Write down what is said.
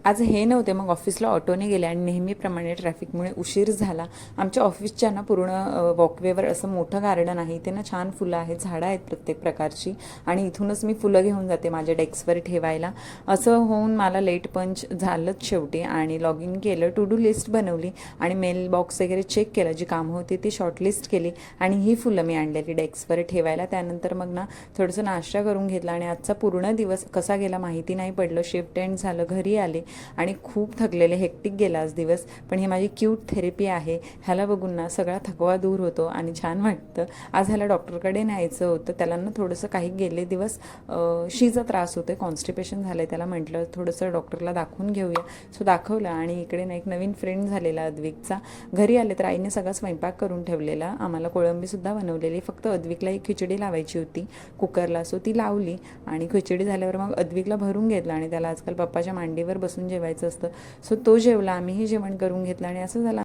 आज हे नव्हते, मग ऑफिसला ऑटोने गेले आणि नेहमीप्रमाणे ट्रॅफिकमुळे उशीर झाला. आमच्या ऑफिसच्या ना पूर्ण वॉकवेवर असं मोठं गार्डन आहे, इथे ना छान फुलं आहेत, झाडं आहेत प्रत्येक प्रकारची, आणि इथूनच मी फुलं घेऊन जाते माझ्या डेस्कवर ठेवायला. असं होऊन मला लेट पंच झालंच शेवटी, आणि लॉग इन केलं, टू डू लिस्ट बनवली आणि मेल बॉक्स वगैरे चेक केलं, जी कामं होती ती शॉर्टलिस्ट केली, आणि ही फुलं मी आणलेली डेस्कवर ठेवायला. त्यानंतर मग ना थोडंसं नाश्ता करून घेतला, आणि आजचा पूर्ण दिवस कसा गेला माहिती नाही पडलं. शिफ्ट एंड झालं, घरी आले आणि खूप थकलेले, हेक्टिक गेला आज दिवस. पण ही माझी क्यूट थेरपी आहे, ह्याला बघून ना सगळा थकवा दूर होतो आणि छान वाटतं. आज ह्याला डॉक्टरकडे न्यायचं होतं, त्याला ना थोडंसं काही गेले दिवस शीचा त्रास होतो, कॉन्स्टिपेशन झालं आहे त्याला. म्हटलं थोडंसं डॉक्टरला दाखवून घेऊया, सो दाखवलं. आणि इकडे ना एक नवीन फ्रेंड झालेला अद्विकचा. घरी आले तर आईने सगळा स्वयंपाक करून ठेवलेला, आम्हाला कोळंबीसुद्धा बनवलेली, फक्त अद्विकला एक खिचडी लावायची होती कुकरला, सो ती लावली. आणि खिचडी झाल्यावर मग अद्विकला भरून घेतलं, आणि त्याला आजकाल पप्पाच्या मांडीवर बसून जेवायचं असतं, सो तो जेवला, आम्हीही जेवण करून घेतलं, आणि असं झालं.